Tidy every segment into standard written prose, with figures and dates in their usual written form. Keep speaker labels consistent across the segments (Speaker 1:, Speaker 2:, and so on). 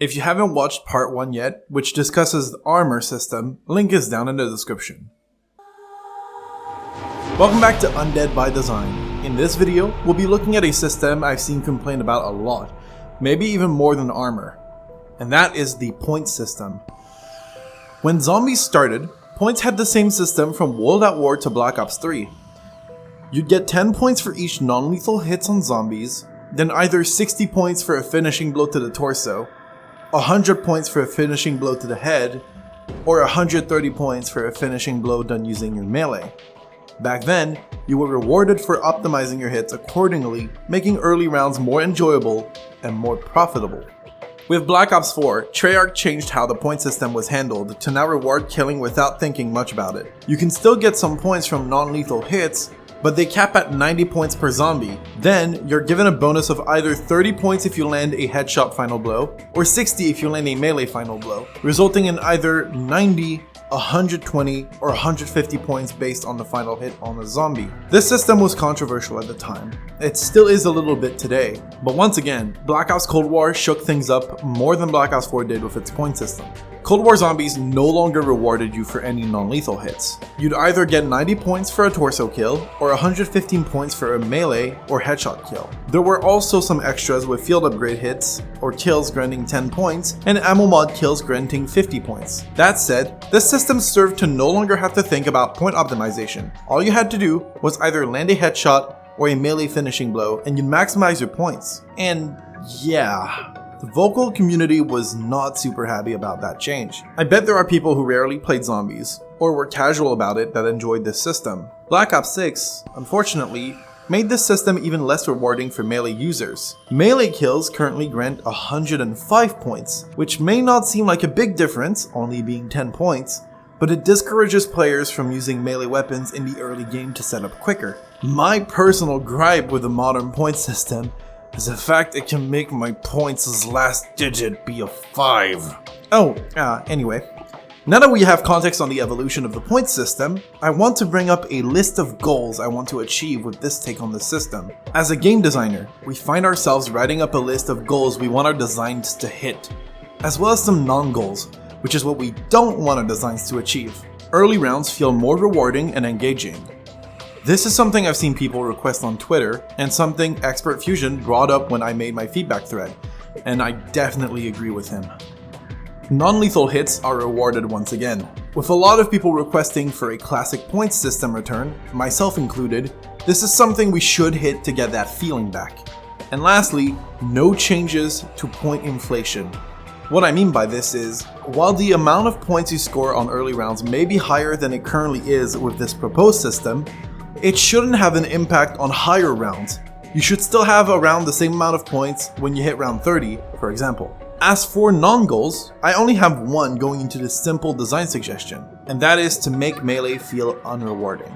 Speaker 1: If you haven't watched part 1 yet, which discusses the armor system, link is down in the description. Welcome back to Undead by Design. In this video, we'll be looking at a system I've seen complained about a lot, maybe even more than armor, and that is the point system. When zombies started, points had the same system from World at War to Black Ops 3. You'd get 10 points for each non-lethal hits on zombies, then either 60 points for a finishing blow to the torso, 100 points for a finishing blow to the head, or 130 points for a finishing blow done using your melee. Back then, you were rewarded for optimizing your hits accordingly, making early rounds more enjoyable and more profitable. With Black Ops 4, Treyarch changed how the point system was handled to now reward killing without thinking much about it. You can still get some points from non-lethal hits, but they cap at 90 points per zombie. Then, you're given a bonus of either 30 points if you land a headshot final blow, or 60 if you land a melee final blow, resulting in either 90, 120, or 150 points based on the final hit on a zombie. This system was controversial at the time. It still is a little bit today, but once again, Black Ops Cold War shook things up more than Black Ops 4 did with its point system. Cold War zombies no longer rewarded you for any non-lethal hits. You'd either get 90 points for a torso kill, or 115 points for a melee or headshot kill. There were also some extras with field upgrade hits, or kills granting 10 points, and ammo mod kills granting 50 points. That said, this system served to no longer have to think about point optimization. All you had to do was either land a headshot or a melee finishing blow, and you'd maximize your points. And yeah, the vocal community was not super happy about that change. I bet there are people who rarely played zombies, or were casual about it, that enjoyed this system. Black Ops 6, unfortunately, made this system even less rewarding for melee users. Melee kills currently grant 105 points, which may not seem like a big difference, only being 10 points, but it discourages players from using melee weapons in the early game to set up quicker. My personal gripe with the modern point system is the fact it can make my points' last digit be a 5. Anyway. Now that we have context on the evolution of the point system, I want to bring up a list of goals I want to achieve with this take on the system. As a game designer, we find ourselves writing up a list of goals we want our designs to hit, as well as some non-goals, which is what we don't want our designs to achieve. Early rounds feel more rewarding and engaging. This is something I've seen people request on Twitter, and something Expert Fusion brought up when I made my feedback thread, and I definitely agree with him. Non-lethal hits are rewarded once again. With a lot of people requesting for a classic points system return, myself included, this is something we should hit to get that feeling back. And lastly, no changes to point inflation. What I mean by this is, while the amount of points you score on early rounds may be higher than it currently is with this proposed system, it shouldn't have an impact on higher rounds. You should still have around the same amount of points when you hit round 30, for example. As for non-goals, I only have one going into this simple design suggestion, and that is to make melee feel unrewarding.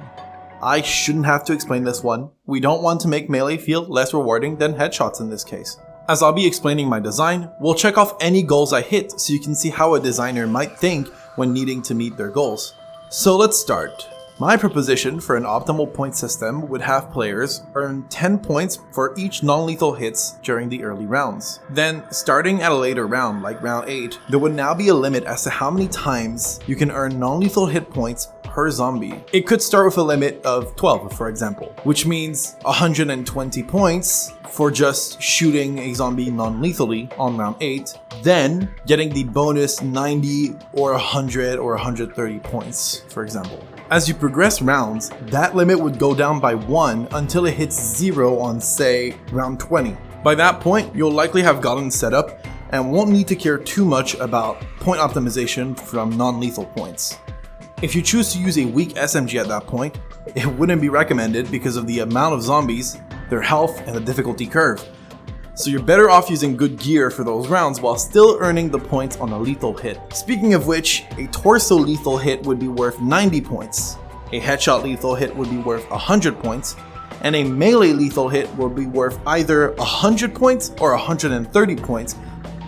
Speaker 1: I shouldn't have to explain this one. We don't want to make melee feel less rewarding than headshots in this case. As I'll be explaining my design, we'll check off any goals I hit so you can see how a designer might think when needing to meet their goals. So let's start. My proposition for an optimal point system would have players earn 10 points for each non-lethal hits during the early rounds. Then, starting at a later round, like round 8, there would now be a limit as to how many times you can earn non-lethal hit points per zombie. It could start with a limit of 12, for example, which means 120 points for just shooting a zombie non-lethally on round 8, then getting the bonus 90 or 100 or 130 points, for example. As you progress rounds, that limit would go down by 1 until it hits 0 on, say, round 20. By that point, you'll likely have gotten set up and won't need to care too much about point optimization from non-lethal points. If you choose to use a weak SMG at that point, it wouldn't be recommended because of the amount of zombies, their health, and the difficulty curve. So you're better off using good gear for those rounds while still earning the points on a lethal hit. Speaking of which, a torso lethal hit would be worth 90 points, a headshot lethal hit would be worth 100 points, and a melee lethal hit will be worth either 100 points or 130 points,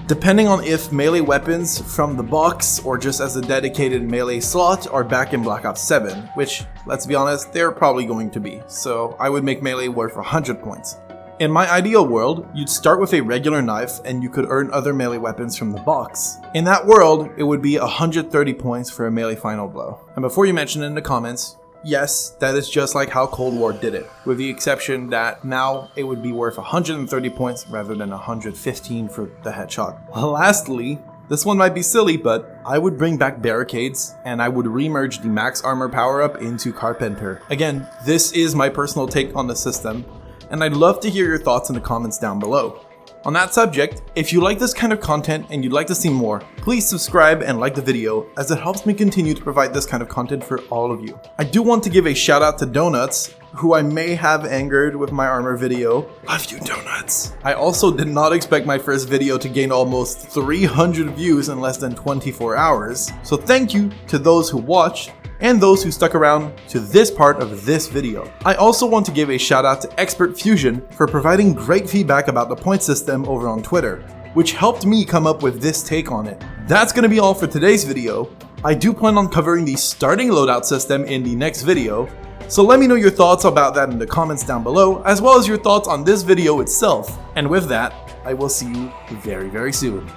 Speaker 1: depending on if melee weapons from the box or just as a dedicated melee slot are back in Black Ops 7, which, let's be honest, they're probably going to be, so I would make melee worth 100 points. In my ideal world, you'd start with a regular knife and you could earn other melee weapons from the box. In that world, it would be 130 points for a melee final blow. And before you mention it in the comments, yes, that is just like how Cold War did it, with the exception that now it would be worth 130 points rather than 115 for the headshot. Lastly, this one might be silly, but I would bring back barricades and I would remerge the max armor power up into Carpenter. Again, this is my personal take on the system, and I'd love to hear your thoughts in the comments down below. On that subject, if you like this kind of content and you'd like to see more, please subscribe and like the video, as it helps me continue to provide this kind of content for all of you. I do want to give a shout out to Donuts, who I may have angered with my armor video. Love you, Donuts. I also did not expect my first video to gain almost 300 views in less than 24 hours. So thank you to those who watched and those who stuck around to this part of this video. I also want to give a shout out to Expert Fusion for providing great feedback about the point system over on Twitter, which helped me come up with this take on it. That's gonna be all for today's video. I do plan on covering the starting loadout system in the next video, so let me know your thoughts about that in the comments down below, as well as your thoughts on this video itself. And with that, I will see you very, very soon.